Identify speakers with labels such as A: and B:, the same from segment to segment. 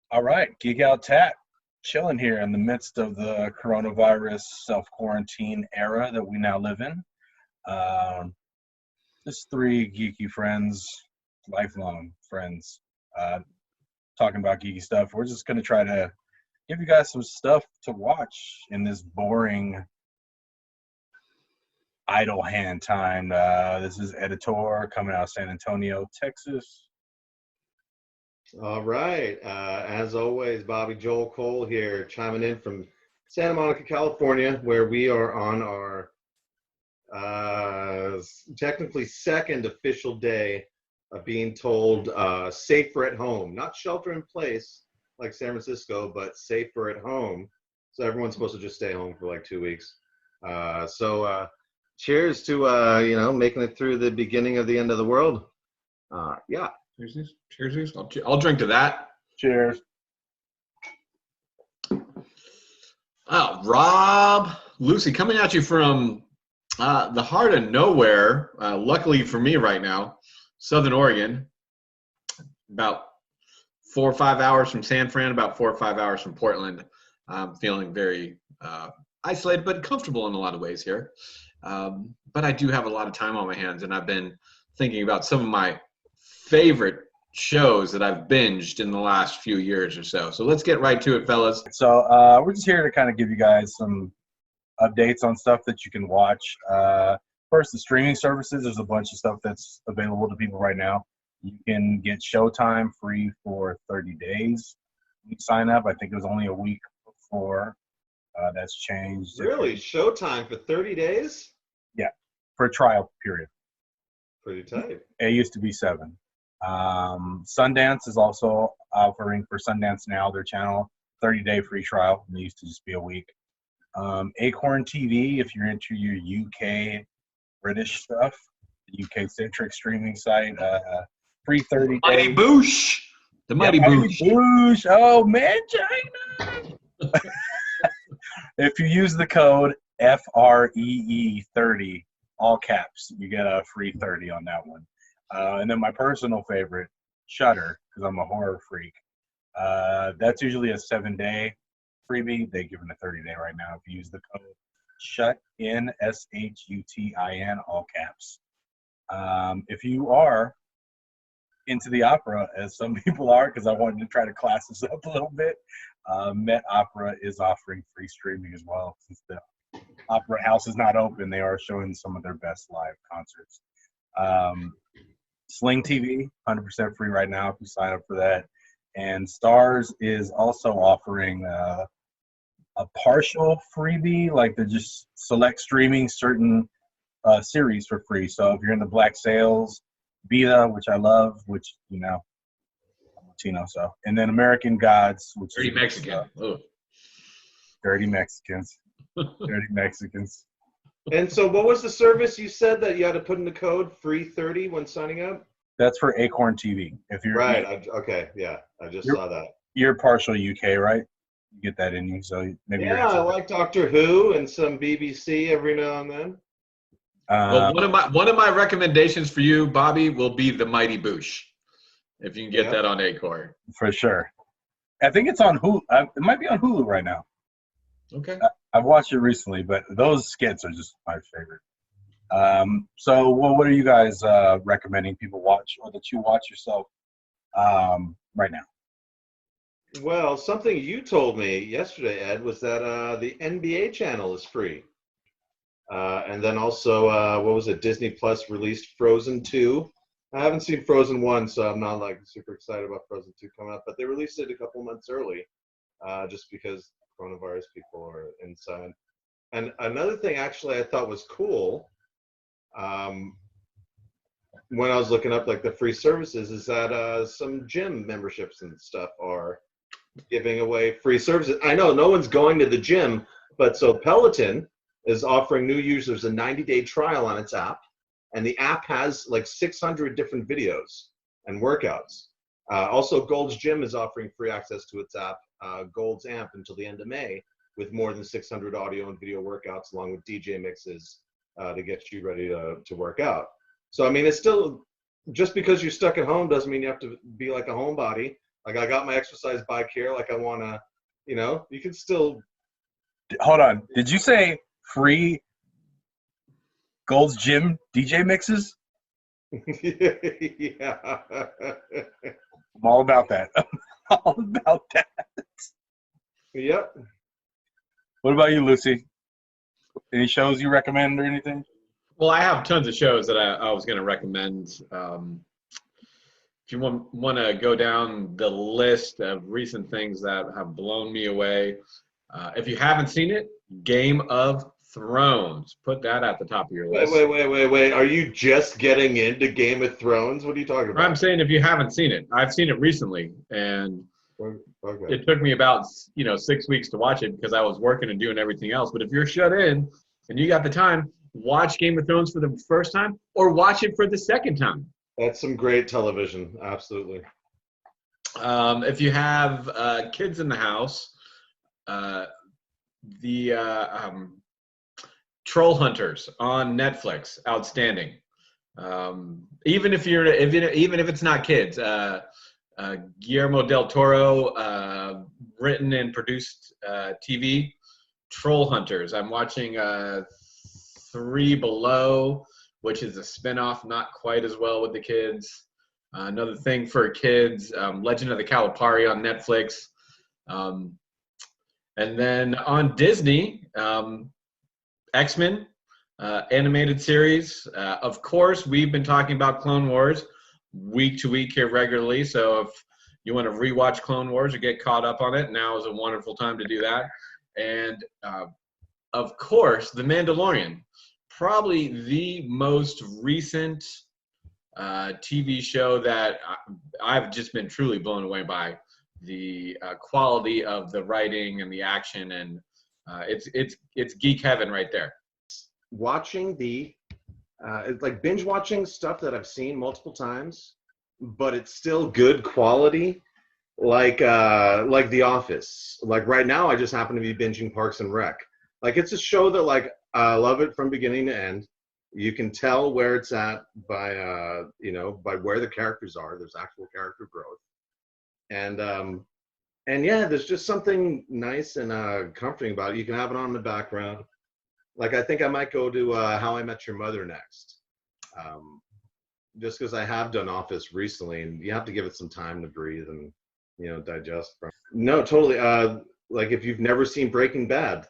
A: All right, Geek Out Tap, chilling here in the midst of the coronavirus self-quarantine era that we now live in. Um, just three geeky friends, lifelong friends, talking about geeky stuff. We're just going to try to give you guys some stuff to watch in this boring idle hand time. This is Editor coming out of San Antonio, Texas.
B: All right. As always, Bobby Joel Cole here, chiming in from Santa Monica, California, where we are on our technically second official day of being told safer at home. Not shelter in place like San Francisco, but safer at home. So everyone's supposed to just stay home for like 2 weeks. Cheers to, making it through the beginning of the end of the world. Yeah.
C: Cheers. I'll drink to that.
A: Cheers.
C: Rob, Lucy, coming at you from the heart of nowhere, luckily for me right now, Southern Oregon, about 4 or 5 hours from San Fran, about 4 or 5 hours from Portland. I'm feeling very isolated but comfortable in a lot of ways here. But I do have a lot of time on my hands, and I've been thinking about some of my favorite shows that I've binged in the last few years or so. So let's get right to it, fellas.
A: So we're just here to kind of give you guys some updates on stuff that you can watch. First, the streaming services. There's a bunch of stuff that's available to people right now. You can get Showtime free for 30 days. You sign up. I think it was only a week before. That's changed.
B: Really? Showtime for 30 days?
A: Yeah, for a trial period.
B: Pretty tight.
A: It used to be 7. Sundance is also offering for Sundance Now, their channel, 30-day free trial. It used to just be a week. Acorn TV, if you're into your UK British stuff, the UK-centric streaming site, free 30 days.
C: Mighty Boosh! The Mighty Boosh.
A: Boosh! Oh, man, China! If you use the code FREE30, all caps, you get a free 30 on that one. And then my personal favorite, Shudder, because I'm a horror freak. That's usually a 7-day freebie. They give it a 30-day right now if you use the code SHUTIN, SHUTIN, all caps. If you are into the opera, as some people are, because I wanted to try to class this up a little bit, Met Opera is offering free streaming as well. Since the Opera House is not open, they are showing some of their best live concerts. Sling TV, 100% free right now if you sign up for that. And Starz is also offering a partial freebie, like they're just select streaming certain series for free. So if you're in the Black Sails, Beta, which I love, which, I'm Latino, so. And then American Gods, which
C: Dirty Mexican.
A: Dirty Mexicans. Dirty Mexicans.
B: And so what was the service you said that you had to put in the code free 30 when signing up?
A: That's for Acorn TV. If you're
B: right. Okay. Yeah. I just saw that.
A: You're partial UK, right? You get that in you. So maybe.
B: Yeah. I like Doctor Who and some BBC every now and then.
C: Well, one of my recommendations for you, Bobby, will be the Mighty Boosh. If you can get that on Acorn.
A: For sure. I think it's on Hulu. It might be on Hulu right now.
C: Okay.
A: I've watched it recently, but those skits are just my favorite. So what are you guys recommending people watch, or that you watch yourself right now?
B: Well, something you told me yesterday, Ed, was that the NBA channel is free. And then also, what was it? Disney Plus released Frozen 2. I haven't seen Frozen 1, so I'm not like super excited about Frozen 2 coming up, but they released it a couple months early, just because coronavirus people are inside. And another thing actually I thought was cool, when I was looking up like the free services, is that some gym memberships and stuff are giving away free services. I know no one's going to the gym, but so Peloton is offering new users a 90-day trial on its app, and the app has like 600 different videos and workouts. Also, Gold's Gym is offering free access to its app, Gold's Amp, until the end of May, with more than 600 audio and video workouts, along with DJ mixes to get you ready to work out. So, I mean, it's still, just because you're stuck at home doesn't mean you have to be like a homebody. Like I got my exercise bike here. Like I want to, you know, you can still.
A: Hold on. Did you say free Gold's Gym DJ mixes?
B: Yeah.
A: I'm all about that. I'm all about that.
B: Yep.
A: What about you, Lucy? Any shows you recommend or anything?
C: Well, I have tons of shows that I was going to recommend. If you want to go down the list of recent things that have blown me away, if you haven't seen it, Game of Thrones. Put that at the top of your list.
B: Wait. Are you just getting into Game of Thrones? What are you talking about?
C: I'm saying if you haven't seen it. I've seen it recently, and
B: Okay.
C: it took me about 6 weeks to watch it because I was working and doing everything else. But if you're shut in and you got the time, watch Game of Thrones for the first time or watch it for the second time.
B: That's some great television. Absolutely.
C: If you have kids in the house, the Troll Hunters on Netflix, outstanding. Even if it's not kids, Guillermo del Toro written and produced TV, Troll Hunters. I'm watching 3 Below, which is a spinoff, not quite as well with the kids. Another thing for kids, Legend of the Calipari on Netflix. And then on Disney, X-Men animated series. Of course, we've been talking about Clone Wars week to week here regularly. So if you want to rewatch Clone Wars or get caught up on it, now is a wonderful time to do that. And of course, The Mandalorian, probably the most recent TV show that I've just been truly blown away by the quality of the writing and the action, and it's geek heaven right there.
B: Watching it's like binge watching stuff that I've seen multiple times, but it's still good quality, like The Office. Like right now, I just happen to be binging Parks and Rec. Like it's a show that like I love it from beginning to end. You can tell where it's at by by where the characters are. There's actual character growth, and yeah, there's just something nice and comforting about it. You can have it on in the background. Like I think I might go to How I Met Your Mother next, just because I have done Office recently, and you have to give it some time to breathe and digest. No, totally. Like if you've never seen Breaking Bad,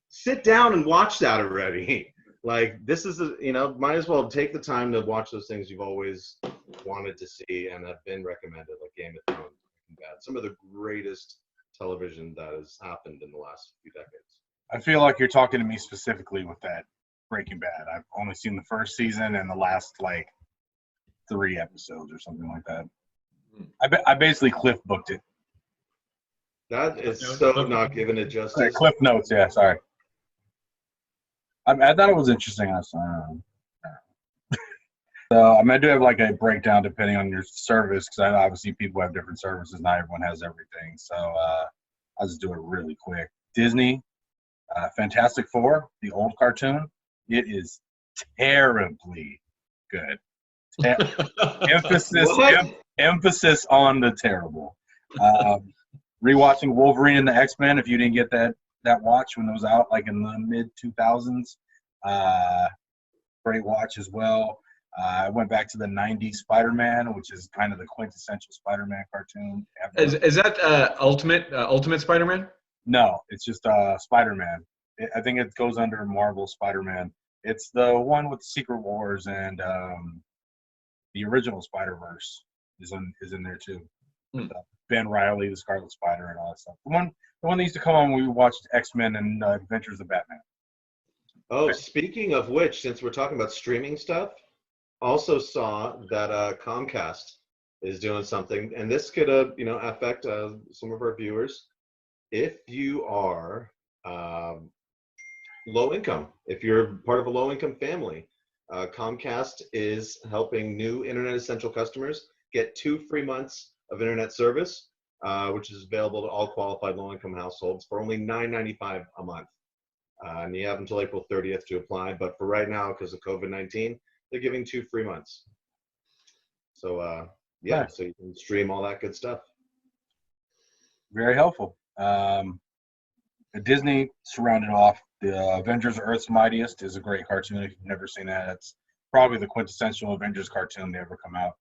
B: sit down and watch that already. Like this is might as well take the time to watch those things you've always wanted to see and have been recommended, like Game of Thrones, Breaking Bad, some of the greatest television that has happened in the last few decades.
A: I feel like you're talking to me specifically with that Breaking Bad. I've only seen the first season and the last 3 episodes or something like that. I basically Cliff booked it.
B: That is so not giving it justice.
A: Sorry, Cliff Notes, yeah, sorry. I thought it was interesting. So I do have a breakdown depending on your service, because obviously people have different services. Not everyone has everything. So I'll just do it really quick. Disney, Fantastic Four, the old cartoon. It is terribly good. Emphasis on the terrible. Rewatching Wolverine and the X-Men, if you didn't get that watch when it was out in the mid 2000s, great watch as well. I went back to the 90s Spider-Man, which is kind of the quintessential Spider-Man cartoon ever.
C: Is that Ultimate Spider-Man?
A: No, it's just Spider-Man. I think it goes under Marvel Spider-Man. It's the one with Secret Wars, and the original Spider-Verse is in there too. Ben Reilly, the Scarlet Spider, and all that stuff. The one that used to come on when we watched X-Men and Adventures of Batman.
B: Oh, speaking of which, since we're talking about streaming stuff, also saw that COMCAST is doing something, and this could affect some of our viewers. If you are low income, if you're part of a low income family, Comcast is helping new Internet Essential customers get 2 free months of internet service, which is available to all qualified low-income households for only $9.95 a month. And you have until April 30th to apply, but for right now, because of COVID-19, they're giving 2 free months. So yeah,
A: Nice.
B: so you can stream all that good stuff.
A: Very helpful. Disney surrounded off. The Avengers Earth's Mightiest is a great cartoon. If you've never seen that, it's probably the quintessential Avengers cartoon to ever come out.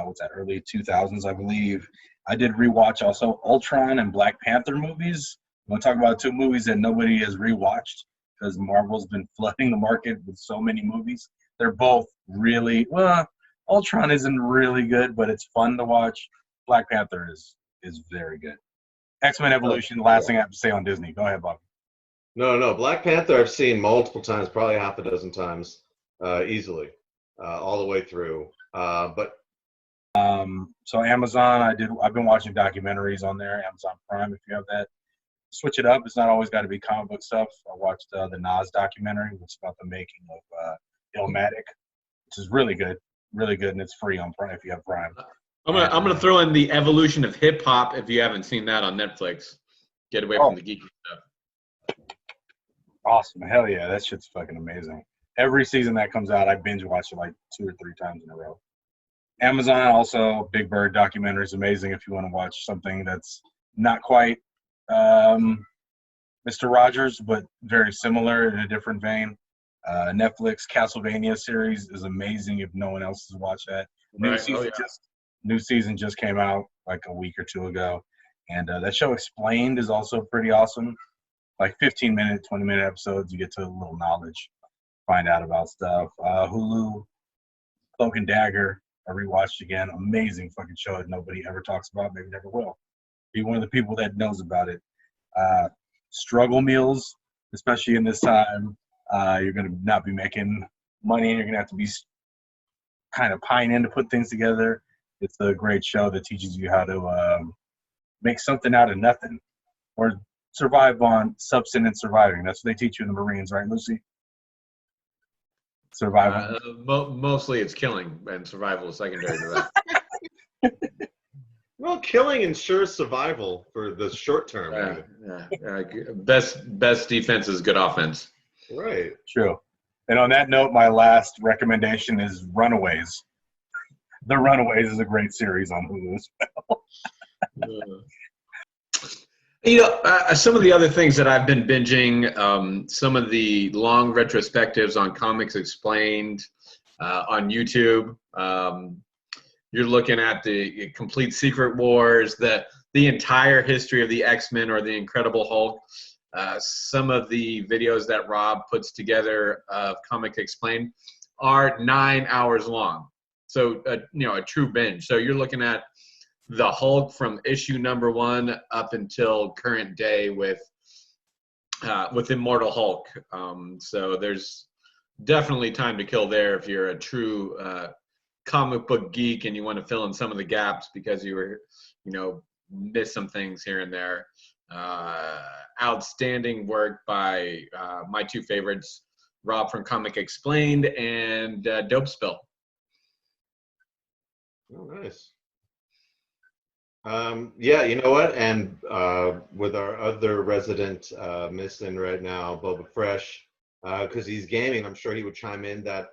A: What's that, early 2000s, I believe. I did rewatch also Ultron and Black Panther movies. I'm going to talk about two movies that nobody has rewatched because Marvel's been flooding the market with so many movies. They're both really, well, Ultron isn't really good, but it's fun to watch. Black Panther is very good. X-Men Evolution, last thing I have to say on Disney. Go ahead, Bob.
B: No. Black Panther I've seen multiple times, probably half a dozen times, easily, all the way through. But
A: So Amazon, I've been watching documentaries on there. Amazon Prime, if you have that. Switch it up. It's not always got to be comic book stuff. I watched the Nas documentary, which is about the making of Illmatic, which is really good, and it's free on Prime if you have Prime.
C: I'm gonna throw in the evolution of hip hop if you haven't seen that on Netflix. Get away from the geeky stuff.
A: Awesome. Hell yeah. That shit's fucking amazing. Every season that comes out, I binge watch it like 2 or 3 times in a row. Amazon also, Big Bird documentary is amazing if you want to watch something that's not quite Mr. Rogers, but very similar in a different vein. Netflix Castlevania series is amazing if no one else has watched that. New season just came out like a week or 2 ago. And that show Explained is also pretty awesome. Like 15-minute, 20-minute episodes, you get to a little knowledge, find out about stuff. Hulu, Cloak and Dagger, I rewatched again. Amazing fucking show that nobody ever talks about, maybe never will. Be one of the people that knows about it. Struggle meals, especially in this time. You're going to not be making money, and you're going to have to be kind of pining to put things together. It's a great show that teaches you how to make something out of nothing or survive on subsistence surviving. That's what they teach you in the Marines, right, Lucy? Survival.
C: Mostly it's killing, and survival is secondary to that.
B: Well, killing ensures survival for the short term.
C: Best defense is good offense.
B: Right.
A: True. And on that note, my last recommendation is Runaways. The Runaways is a great series on Hulu as well.
C: Some of the other things that I've been binging, some of the long retrospectives on Comics Explained on YouTube. You're looking at the complete Secret Wars, the entire history of the X-Men or the Incredible Hulk. Some of the videos that Rob puts together of Comic Explained are 9 hours long. So, a true binge. So you're looking at the Hulk from issue #1 up until current day with Immortal Hulk. So there's definitely time to kill there if you're a true comic book geek and you want to fill in some of the gaps because you were, missed some things here and there. Outstanding work by my two favorites, Rob from Comic Explained and Dope Spill.
B: Oh, nice. Yeah, you know what? And with our other resident missing right now, Boba Fresh, because he's gaming, I'm sure he would chime in that,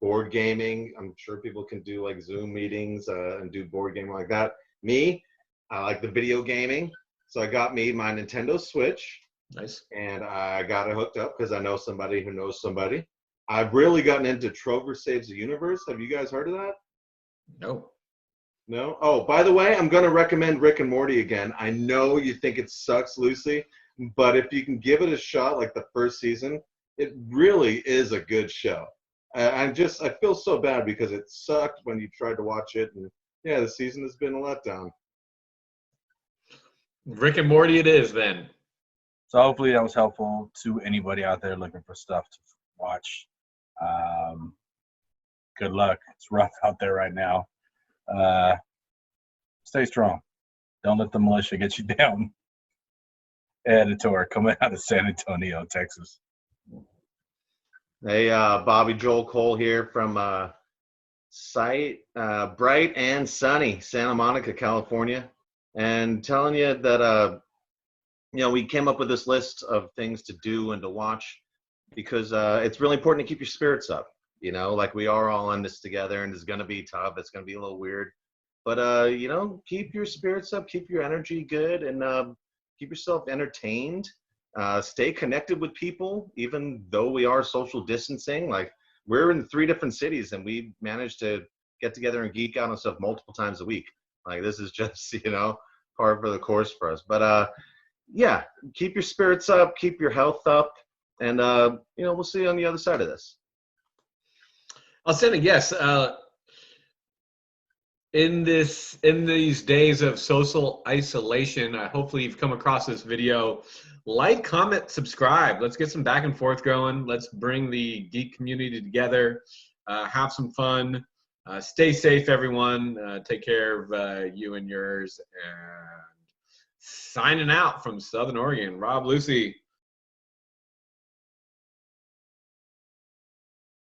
B: board gaming. I'm sure people can do like Zoom meetings and do board gaming like that. Me, I like the video gaming. So I got me my Nintendo Switch.
C: Nice.
B: And I got it hooked up because I know somebody who knows somebody. I've really gotten into Trover Saves the Universe. Have you guys heard of that?
C: No.
B: No? Oh, by the way, I'm going to recommend Rick and Morty again. I know you think it sucks, Lucy, but if you can give it a shot, like the first season, it really is a good show. I feel so bad because it sucked when you tried to watch it, and yeah, the season has been a letdown.
C: Rick and Morty it is then.
A: So hopefully that was helpful to anybody out there looking for stuff to watch. Good luck. It's rough out there right now. Stay strong. Don't let the militia get you down. Editor coming out of San Antonio, Texas.
B: Hey, Bobby Joel Cole here from bright and sunny Santa Monica, California, and telling you that we came up with this list of things to do and to watch because it's really important to keep your spirits up. Like we are all in this together, and it's going to be tough. It's going to be a little weird. But you know, keep your spirits up, keep your energy good, and keep yourself entertained. Stay connected with people, even though we are social distancing. Like, we're in 3 different cities, and we managed to get together and geek out on stuff multiple times a week. Like, this is just, you know, par for the course for us. But yeah, keep your spirits up, keep your health up, and you know, we'll see you on the other side of this.
C: I'll send a yes. In these days of social isolation, hopefully you've come across this video. Like, comment, subscribe. Let's get some back and forth going. Let's bring the geek community together. Have some fun. Stay safe, everyone. Take care of you and yours. And signing out from Southern Oregon, Rob, Lucy.